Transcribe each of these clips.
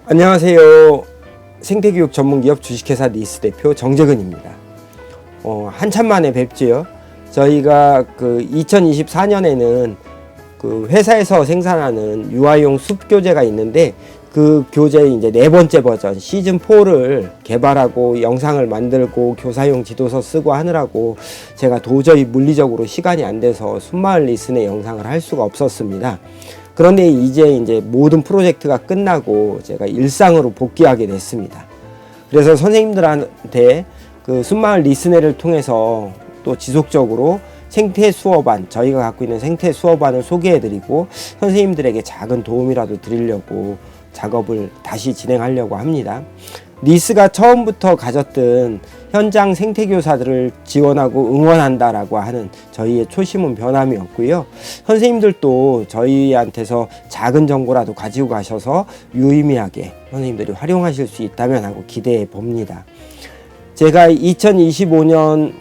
안녕하세요. 생태교육 전문기업 주식회사 니스 대표 정재근입니다. 한참 만에 뵙지요. 저희가 2024년에는 회사에서 생산하는 유아용 숲 교재가 있는데, 그 교재의 이제 4번째 버전 시즌 4를 개발하고 영상을 만들고 교사용 지도서 쓰고 하느라고 제가 도저히 물리적으로 시간이 안 돼서 숲마을 리슨의 영상을 할 수가 없었습니다. 그런데 이제 모든 프로젝트가 끝나고 제가 일상으로 복귀하게 됐습니다. 그래서 선생님들한테 숲마을 리슨회를 통해서 또 지속적으로 생태 수업안, 저희가 갖고 있는 생태 수업안을 소개해드리고 선생님들에게 작은 도움이라도 드리려고 작업을 다시 진행하려고 합니다. 니스가 처음부터 가졌던 현장 생태교사들을 지원하고 응원한다라고 하는 저희의 초심은 변함이 없고요. 선생님들도 저희한테서 작은 정보라도 가지고 가셔서 유의미하게 선생님들이 활용하실 수 있다면 하고 기대해 봅니다. 제가 2025년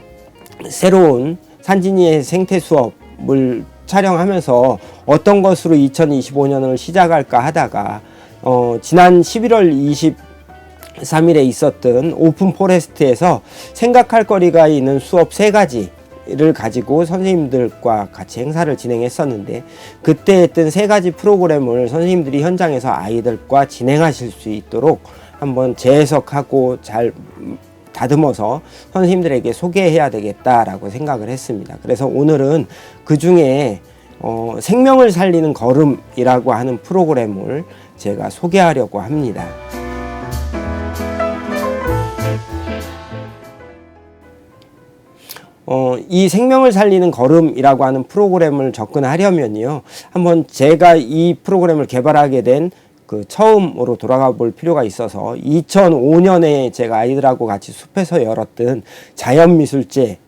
새로운 산진이의 생태 수업을 촬영하면서 어떤 것으로 2025년을 시작할까 하다가 지난 11월 23일에 있었던 오픈 포레스트에서 생각할 거리가 있는 수업 3가지를 가지고 선생님들과 같이 행사를 진행했었는데, 그때 했던 3가지 프로그램을 선생님들이 현장에서 아이들과 진행하실 수 있도록 한번 재해석하고 잘 다듬어서 선생님들에게 소개해야 되겠다라고 생각을 했습니다. 그래서 오늘은 그 중에 생명을 살리는 걸음이라고 하는 프로그램을 제가 소개하려고 합니다. 이 생명을 살리는 걸음이라고 하는 프로그램을 접근하려면요, 한번 제가 이 프로그램을 개발하게 된 처음으로 돌아가 볼 필요가 있어서 2005년에 제가 아이들하고 같이 숲에서 열었던 자연미술제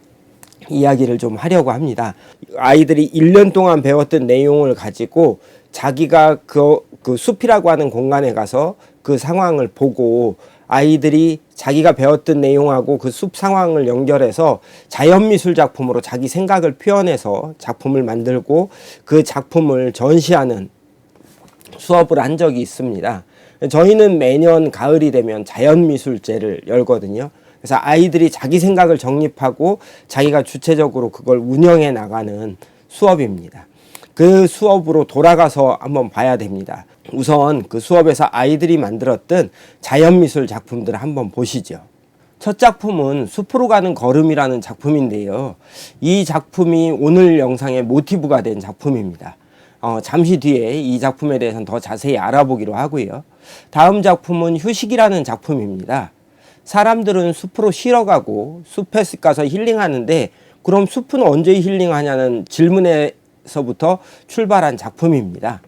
이야기를 좀 하려고 합니다. 아이들이 1년 동안 배웠던 내용을 가지고 자기가 그 숲이라고 하는 공간에 가서 그 상황을 보고 아이들이 자기가 배웠던 내용하고 그 숲 상황을 연결해서 자연미술 작품으로 자기 생각을 표현해서 작품을 만들고 그 작품을 전시하는 수업을 한 적이 있습니다. 저희는 매년 가을이 되면 자연미술제를 열거든요. 그래서 아이들이 자기 생각을 정립하고 자기가 주체적으로 그걸 운영해 나가는 수업입니다. 그 수업으로 돌아가서 한번 봐야 됩니다. 우선 그 수업에서 아이들이 만들었던 자연미술 작품들을 한번 보시죠. 첫 작품은 숲으로 가는 걸음이라는 작품인데요. 이 작품이 오늘 영상의 모티브가 된 작품입니다. 잠시 뒤에 이 작품에 대해서는 더 자세히 알아보기로 하고요. 다음 작품은 휴식이라는 작품입니다. 사람들은 숲으로 쉬러 가고 숲에 가서 힐링하는데, 그럼 숲은 언제 힐링하냐는 질문에서부터 출발한 작품입니다.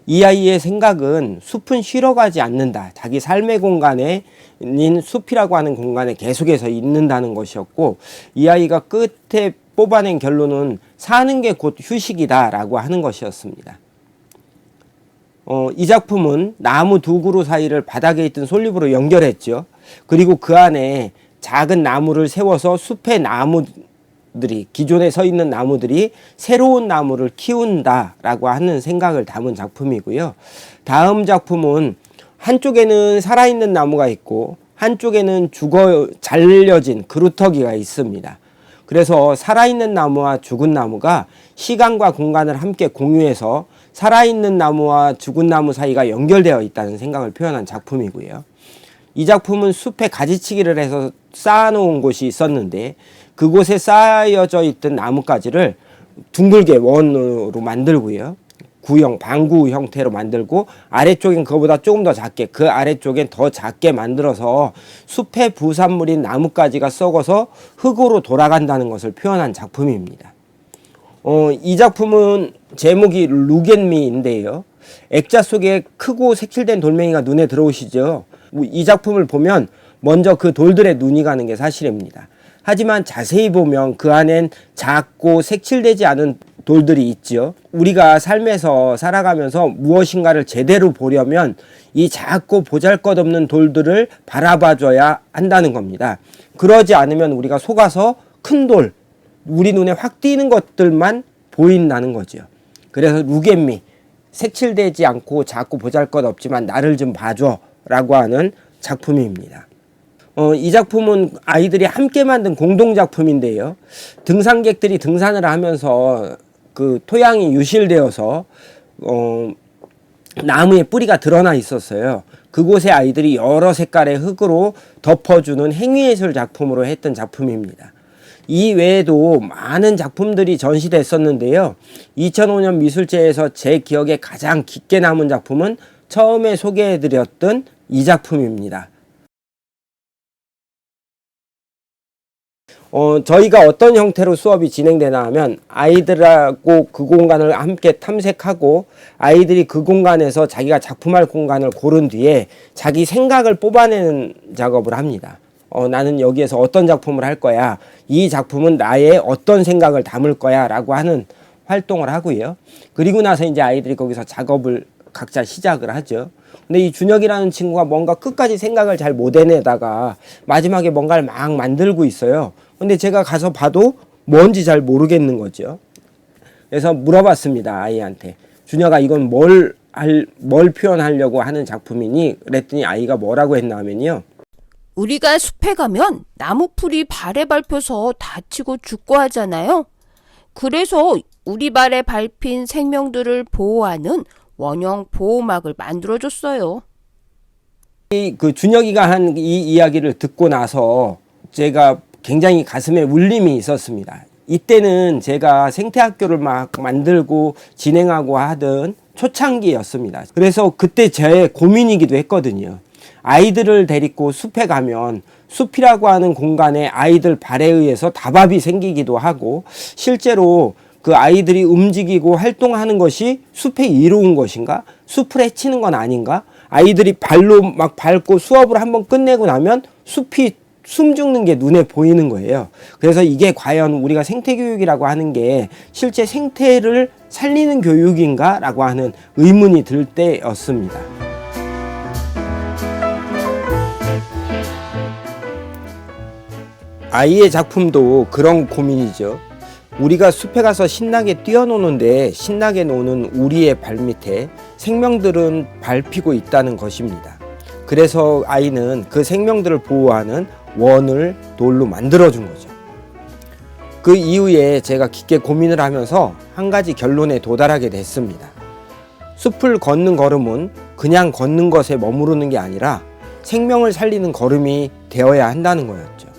이 아이의 생각은 숲은 쉬러 가지 않는다. 자기 삶의 공간인 숲이라고 하는 공간에 계속해서 있는다는 것이었고, 이 아이가 끝에 뽑아낸 결론은 사는 게 곧 휴식이다 라고 하는 것이었습니다. 이 작품은 나무 2그루 사이를 바닥에 있던 솔잎으로 연결했죠. 그리고 그 안에 작은 나무를 세워서 숲의 나무들이, 기존에 서 있는 나무들이 새로운 나무를 키운다 라고 하는 생각을 담은 작품이고요. 다음 작품은 한쪽에는 살아있는 나무가 있고 한쪽에는 잘려진 그루터기가 있습니다. 그래서 살아있는 나무와 죽은 나무가 시간과 공간을 함께 공유해서 살아있는 나무와 죽은 나무 사이가 연결되어 있다는 생각을 표현한 작품이고요. 이 작품은 숲에 가지치기를 해서 쌓아놓은 곳이 있었는데, 그곳에 쌓여져 있던 나뭇가지를 둥글게 원으로 만들고요. 방구 형태로 만들고, 아래쪽엔 그거보다 조금 더 작게, 그 아래쪽엔 더 작게 만들어서 숲의 부산물인 나뭇가지가 썩어서 흙으로 돌아간다는 것을 표현한 작품입니다. 이 작품은 제목이 룩앤미인데요. 액자 속에 크고 색칠된 돌멩이가 눈에 들어오시죠. 이 작품을 보면 먼저 그 돌들의 눈이 가는 게 사실입니다. 하지만 자세히 보면 그 안엔 작고 색칠되지 않은 돌들이 있죠. 우리가 삶에서 살아가면서 무엇인가를 제대로 보려면 이 작고 보잘것없는 돌들을 바라봐줘야 한다는 겁니다. 그러지 않으면 우리가 속아서 큰 돌, 우리 눈에 확 띄는 것들만 보인다는 거죠. 그래서 룩앤미, 색칠되지 않고 작고 보잘것없지만 나를 좀 봐줘 라고 하는 작품입니다. 이 작품은 아이들이 함께 만든 공동작품인데요. 등산객들이 등산을 하면서 그 토양이 유실되어서 나무에 뿌리가 드러나 있었어요. 그곳에 아이들이 여러 색깔의 흙으로 덮어주는 행위예술 작품으로 했던 작품입니다. 이 외에도 많은 작품들이 전시됐었는데요. 2005년 미술제에서 제 기억에 가장 깊게 남은 작품은 처음에 소개해드렸던 이 작품입니다. 저희가 어떤 형태로 수업이 진행되나 하면 아이들하고 그 공간을 함께 탐색하고 아이들이 그 공간에서 자기가 작품할 공간을 고른 뒤에 자기 생각을 뽑아내는 작업을 합니다. 나는 여기에서 어떤 작품을 할 거야. 이 작품은 나의 어떤 생각을 담을 거야 라고 하는 활동을 하고요. 그리고 나서 이제 아이들이 거기서 작업을 각자 시작을 하죠. 근데 이 준혁이라는 친구가 뭔가 끝까지 생각을 잘 못 해내다가 마지막에 뭔가를 막 만들고 있어요. 근데 제가 가서 봐도 뭔지 잘 모르겠는 거죠. 그래서 물어봤습니다. 아이한테. 준혁아, 이건 뭘 표현하려고 하는 작품이니? 그랬더니 아이가 뭐라고 했나 하면요. 우리가 숲에 가면 나무풀이 발에 밟혀서 다치고 죽고 하잖아요. 그래서 우리 발에 밟힌 생명들을 보호하는 원형 보호막을 만들어줬어요. 그 준혁이가 한 이 이야기를 듣고 나서 제가 굉장히 가슴에 울림이 있었습니다. 이때는 제가 생태학교를 막 만들고 진행하고 하던 초창기였습니다. 그래서 그때 제 고민이기도 했거든요. 아이들을 데리고 숲에 가면 숲이라고 하는 공간에 아이들 발에 의해서 다밥이 생기기도 하고 실제로 그 아이들이 움직이고 활동하는 것이 숲에 이로운 것인가? 숲을 해치는 건 아닌가? 아이들이 발로 막 밟고 수업을 한번 끝내고 나면 숲이 숨 죽는 게 눈에 보이는 거예요. 그래서 이게 과연 우리가 생태교육이라고 하는 게 실제 생태를 살리는 교육인가? 라고 하는 의문이 들 때였습니다. 아이의 작품도 그런 고민이죠. 우리가 숲에 가서 신나게 뛰어노는데 신나게 노는 우리의 발밑에 생명들은 밟히고 있다는 것입니다. 그래서 아이는 그 생명들을 보호하는 원을 돌로 만들어준 거죠. 그 이후에 제가 깊게 고민을 하면서 한 가지 결론에 도달하게 됐습니다. 숲을 걷는 걸음은 그냥 걷는 것에 머무르는 게 아니라 생명을 살리는 걸음이 되어야 한다는 거였죠.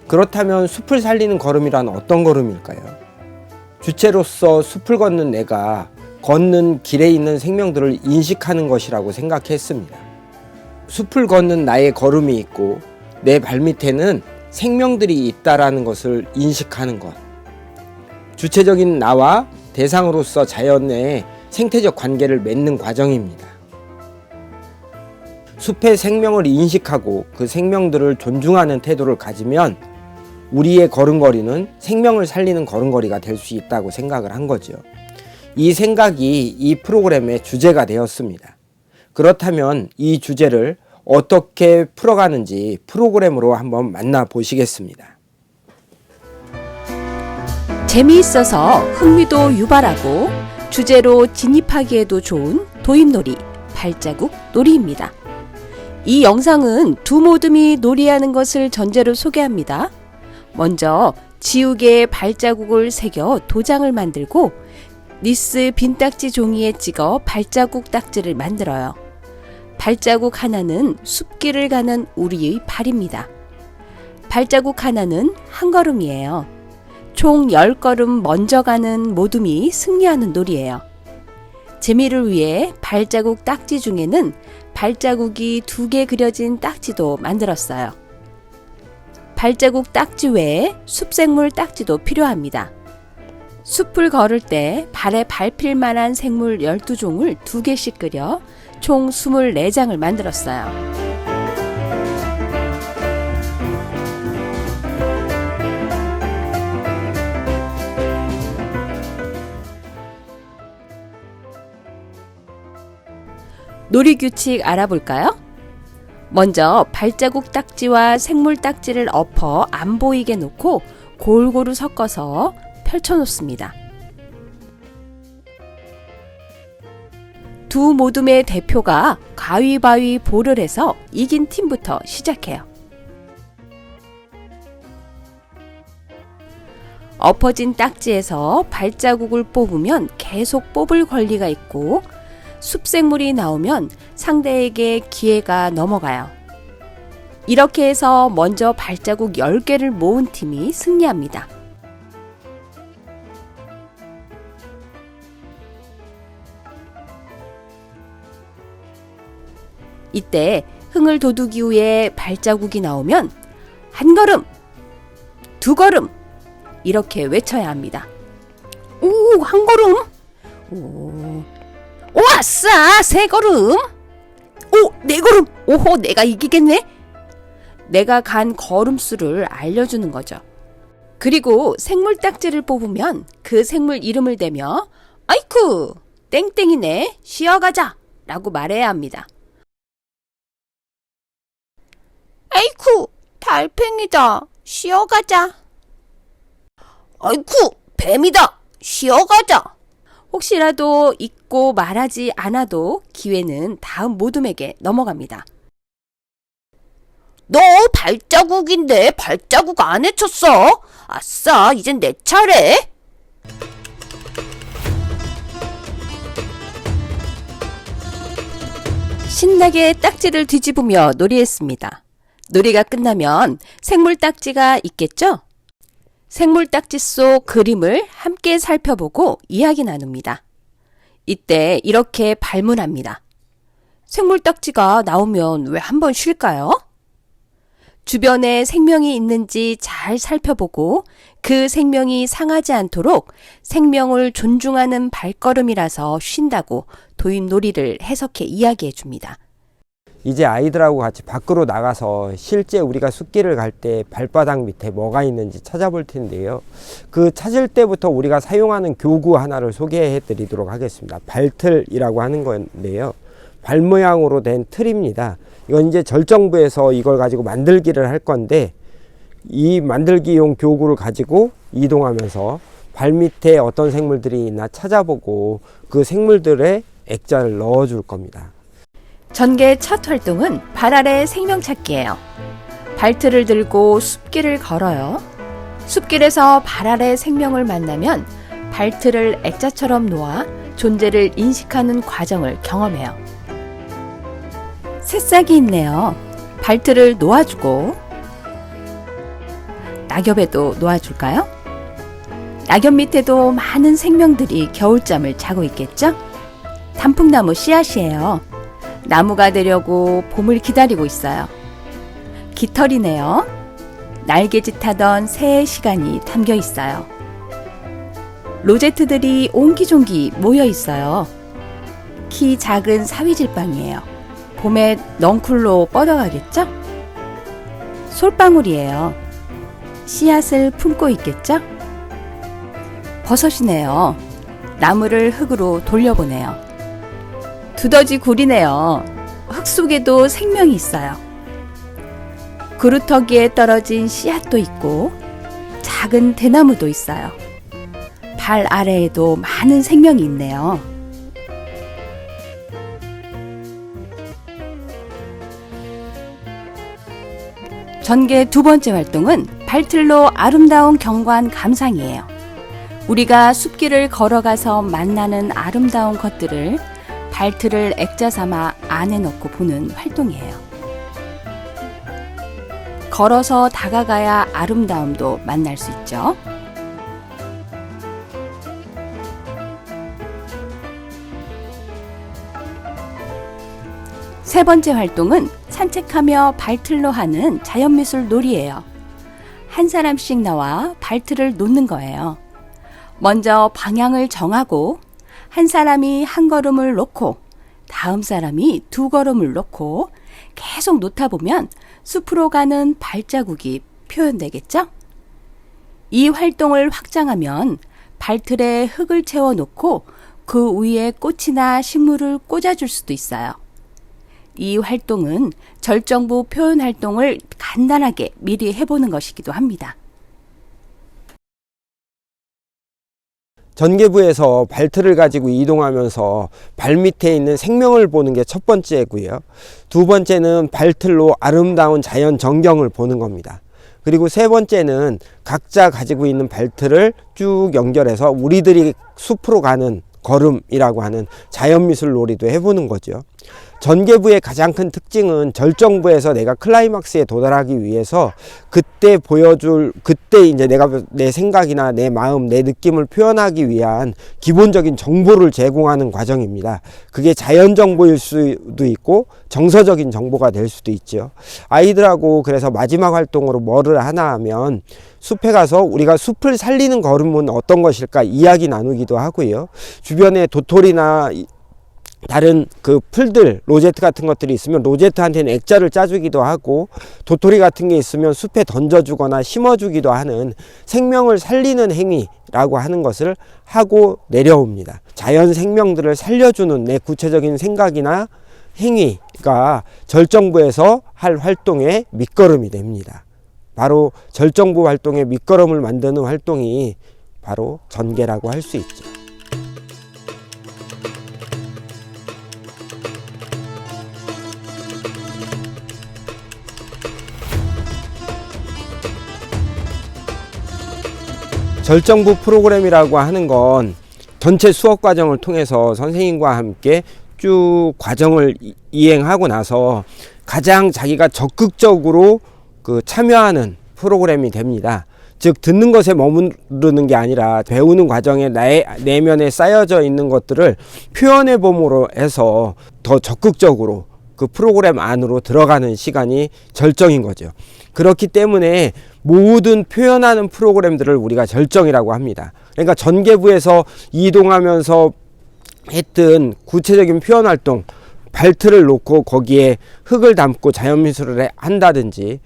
그렇다면 숲을 살리는 걸음이란 어떤 걸음일까요? 주체로서 숲을 걷는 내가 걷는 길에 있는 생명들을 인식하는 것이라고 생각했습니다. 숲을 걷는 나의 걸음이 있고 내 발밑에는 생명들이 있다라는 것을 인식하는 것. 주체적인 나와 대상으로서 자연의 생태적 관계를 맺는 과정입니다. 숲의 생명을 인식하고 그 생명들을 존중하는 태도를 가지면 우리의 걸음걸이는 생명을 살리는 걸음걸이가 될 수 있다고 생각을 한 거죠. 이 생각이 이 프로그램의 주제가 되었습니다. 그렇다면 이 주제를 어떻게 풀어가는지 프로그램으로 한번 만나보시겠습니다. 재미있어서 흥미도 유발하고 주제로 진입하기에도 좋은 도입놀이, 발자국 놀이입니다. 이 영상은 두 모듬이 놀이하는 것을 전제로 소개합니다. 먼저 지우개에 발자국을 새겨 도장을 만들고 니스 빈딱지 종이에 찍어 발자국 딱지를 만들어요. 발자국 하나는 숲길을 가는 우리의 발입니다. 발자국 하나는 한 걸음이에요. 총 10걸음 먼저 가는 모둠이 승리하는 놀이예요. 재미를 위해 발자국 딱지 중에는 발자국이 2개 그려진 딱지도 만들었어요. 발자국 딱지 외에 숲생물 딱지도 필요합니다. 숲을 걸을 때 발에 밟힐 만한 생물 12종을 2개씩 그려 총 24장을 만들었어요. 놀이 규칙 알아볼까요? 먼저 발자국 딱지와 생물 딱지를 엎어 안 보이게 놓고 골고루 섞어서 펼쳐 놓습니다. 두 모둠의 대표가 가위바위보를 해서 이긴 팀부터 시작해요. 엎어진 딱지에서 발자국을 뽑으면 계속 뽑을 권리가 있고 숲생물이 나오면 상대에게 기회가 넘어가요. 이렇게 해서 먼저 발자국 10개를 모은 팀이 승리합니다. 이때 흥을 돋우기 위해 발자국이 나오면 한 걸음, 두 걸음 이렇게 외쳐야 합니다. 오, 한 걸음. 오, 아싸, 세 걸음. 오, 네 걸음. 오호, 내가 이기겠네. 내가 간 걸음수를 알려주는 거죠. 그리고 생물 딱지를 뽑으면 그 생물 이름을 대며 아이쿠, 땡땡이네, 쉬어가자 라고 말해야 합니다. 아이쿠, 달팽이다, 쉬어가자. 아이쿠, 뱀이다, 쉬어가자. 혹시라도 잊고 말하지 않아도 기회는 다음 모둠에게 넘어갑니다. 너 발자국인데 발자국 안 헤쳤어. 아싸, 이젠 내 차례. 신나게 딱지를 뒤집으며 놀이했습니다. 놀이가 끝나면 생물 딱지가 있겠죠? 생물 딱지 속 그림을 함께 살펴보고 이야기 나눕니다. 이때 이렇게 발문합니다. 생물 딱지가 나오면 왜 한번 쉴까요? 주변에 생명이 있는지 잘 살펴보고 그 생명이 상하지 않도록 생명을 존중하는 발걸음이라서 쉰다고 도입놀이를 해석해 이야기해 줍니다. 이제 아이들하고 같이 밖으로 나가서 실제 우리가 숲길을 갈 때 발바닥 밑에 뭐가 있는지 찾아볼 텐데요. 그 찾을 때부터 우리가 사용하는 교구 하나를 소개해 드리도록 하겠습니다. 발틀이라고 하는 건데요. 발 모양으로 된 틀입니다. 이건 이제 절정부에서 이걸 가지고 만들기를 할 건데 이 만들기용 교구를 가지고 이동하면서 발 밑에 어떤 생물들이 있나 찾아보고 그 생물들의 액자를 넣어 줄 겁니다. 전개 첫 활동은 발 아래 생명 찾기예요. 발틀을 들고 숲길을 걸어요. 숲길에서 발 아래 생명을 만나면 발틀을 액자처럼 놓아 존재를 인식하는 과정을 경험해요. 새싹이 있네요. 발틀을 놓아주고 낙엽에도 놓아줄까요? 낙엽 밑에도 많은 생명들이 겨울잠을 자고 있겠죠? 단풍나무 씨앗이에요. 나무가 되려고 봄을 기다리고 있어요. 깃털이네요. 날개짓하던 새의 시간이 담겨 있어요. 로제트들이 옹기종기 모여 있어요. 키 작은 사위질방이에요. 봄에 넝쿨로 뻗어가겠죠? 솔방울이에요. 씨앗을 품고 있겠죠? 버섯이네요. 나무를 흙으로 돌려보네요. 두더지 굴이네요. 흙 속에도 생명이 있어요. 그루터기에 떨어진 씨앗도 있고 작은 대나무도 있어요. 발 아래에도 많은 생명이 있네요. 전개 두 번째 활동은 발틀로 아름다운 경관 감상이에요. 우리가 숲길을 걸어가서 만나는 아름다운 것들을 발틀을 액자 삼아 안에 넣고 보는 활동이에요. 걸어서 다가가야 아름다움도 만날 수 있죠. 세 번째 활동은 산책하며 발틀로 하는 자연미술 놀이예요. 한 사람씩 나와 발틀을 놓는 거예요. 먼저 방향을 정하고 한 사람이 한 걸음을 놓고 다음 사람이 두 걸음을 놓고 계속 놓다 보면 숲으로 가는 발자국이 표현되겠죠? 이 활동을 확장하면 발틀에 흙을 채워 놓고 그 위에 꽃이나 식물을 꽂아줄 수도 있어요. 이 활동은 절정부 표현 활동을 간단하게 미리 해보는 것이기도 합니다. 전개부에서 발틀을 가지고 이동하면서 발 밑에 있는 생명을 보는 게 첫 번째고요. 두 번째는 발틀로 아름다운 자연 전경을 보는 겁니다. 그리고 세 번째는 각자 가지고 있는 발틀을 쭉 연결해서 우리들이 숲으로 가는 걸음이라고 하는 자연미술 놀이도 해보는 거죠. 전개부의 가장 큰 특징은 절정부에서 내가 클라이막스에 도달하기 위해서 그때 이제 내가 내 생각이나 내 마음, 내 느낌을 표현하기 위한 기본적인 정보를 제공하는 과정입니다. 그게 자연 정보일 수도 있고 정서적인 정보가 될 수도 있죠. 아이들하고 그래서 마지막 활동으로 뭐를 하나 하면 숲에 가서 우리가 숲을 살리는 걸음은 어떤 것일까 이야기 나누기도 하고요. 주변에 도토리나 다른 그 풀들, 로제트 같은 것들이 있으면 로제트한테는 액자를 짜주기도 하고, 도토리 같은 게 있으면 숲에 던져주거나 심어주기도 하는 생명을 살리는 행위라고 하는 것을 하고 내려옵니다. 자연 생명들을 살려주는 내 구체적인 생각이나 행위가 절정부에서 할 활동의 밑거름이 됩니다. 바로 절정부 활동의 밑거름을 만드는 활동이 바로 전개라고 할 수 있죠. 절정부 프로그램이라고 하는 건 전체 수업 과정을 통해서 선생님과 함께 쭉 과정을 이행하고 나서 가장 자기가 적극적으로 참여하는 프로그램이 됩니다. 즉 듣는 것에 머무르는 게 아니라 배우는 과정에 나의 내면에 쌓여져 있는 것들을 표현해 봄으로 해서 더 적극적으로 그 프로그램 안으로 들어가는 시간이 절정인 거죠. 그렇기 때문에 모든 표현하는 프로그램들을 우리가 절정이라고 합니다. 그러니까 전개부에서 이동하면서 했던 구체적인 표현 활동, 발틀을 놓고 거기에 흙을 담고 자연미술을 한다든지,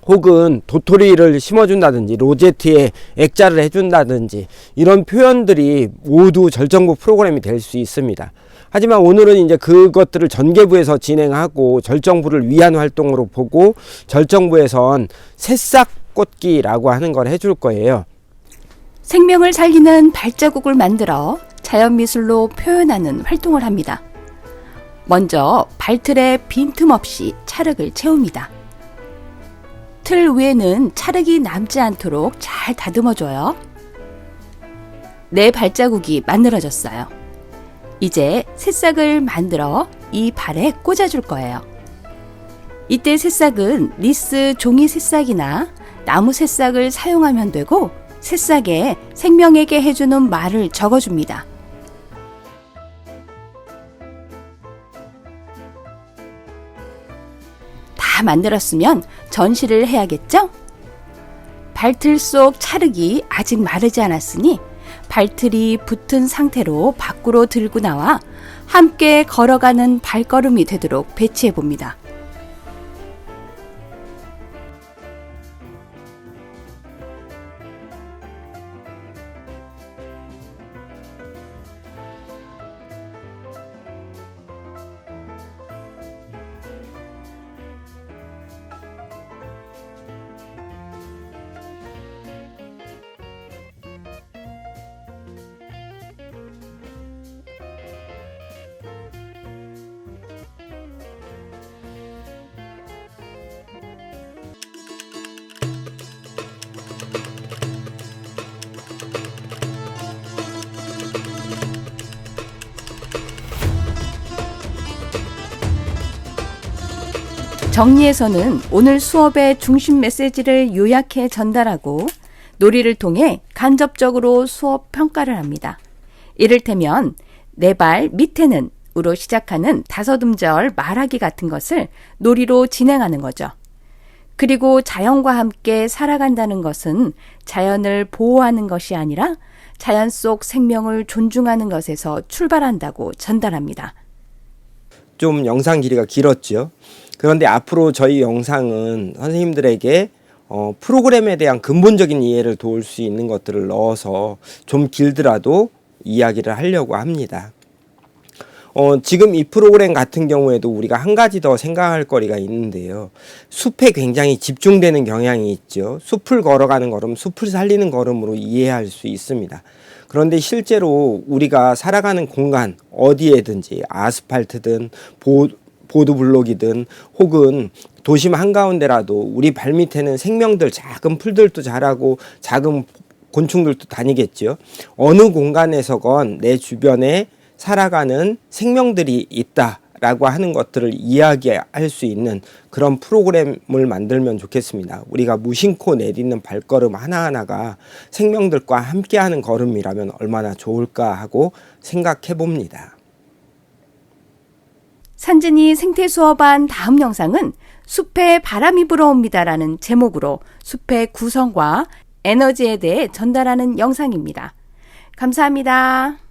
혹은 도토리를 심어준다든지, 로제트에 액자를 해준다든지, 이런 표현들이 모두 절정부 프로그램이 될 수 있습니다. 하지만 오늘은 이제 그것들을 전개부에서 진행하고 절정부를 위한 활동으로 보고, 절정부에선 새싹 꽂기라고 하는 걸 해줄 거예요. 생명을 살리는 발자국을 만들어 자연미술로 표현하는 활동을 합니다. 먼저 발틀에 빈틈없이 찰흙을 채웁니다. 틀 위에는 찰흙이 남지 않도록 잘 다듬어줘요. 네 발자국이 만들어졌어요. 이제 새싹을 만들어 이 발에 꽂아줄 거예요. 이때 새싹은 리스 종이 새싹이나 나무 새싹을 사용하면 되고, 새싹에 생명에게 해주는 말을 적어줍니다. 다 만들었으면 전시를 해야겠죠? 발틀 속 찰흙이 아직 마르지 않았으니 발틀이 붙은 상태로 밖으로 들고 나와 함께 걸어가는 발걸음이 되도록 배치해 봅니다. 정리에서는 오늘 수업의 중심 메시지를 요약해 전달하고 놀이를 통해 간접적으로 수업 평가를 합니다. 이를테면 내 발 밑에는 으로 시작하는 다섯음절 말하기 같은 것을 놀이로 진행하는 거죠. 그리고 자연과 함께 살아간다는 것은 자연을 보호하는 것이 아니라 자연 속 생명을 존중하는 것에서 출발한다고 전달합니다. 좀 영상 길이가 길었죠. 그런데 앞으로 저희 영상은 선생님들에게 프로그램에 대한 근본적인 이해를 도울 수 있는 것들을 넣어서 좀 길더라도 이야기를 하려고 합니다. 지금 이 프로그램 같은 경우에도 우리가 한 가지 더 생각할 거리가 있는데요. 숲에 굉장히 집중되는 경향이 있죠. 숲을 걸어가는 걸음, 숲을 살리는 걸음으로 이해할 수 있습니다. 그런데 실제로 우리가 살아가는 공간 어디에든지 아스팔트든 보도블록이든 혹은 도심 한가운데라도 우리 발밑에는 생명들, 작은 풀들도 자라고 작은 곤충들도 다니겠죠. 어느 공간에서건 내 주변에 살아가는 생명들이 있다라고 하는 것들을 이야기할 수 있는 그런 프로그램을 만들면 좋겠습니다. 우리가 무심코 내딛는 발걸음 하나하나가 생명들과 함께하는 걸음이라면 얼마나 좋을까 하고 생각해 봅니다. 산진이 생태수업한 다음 영상은 숲에 바람이 불어옵니다라는 제목으로 숲의 구성과 에너지에 대해 전달하는 영상입니다. 감사합니다.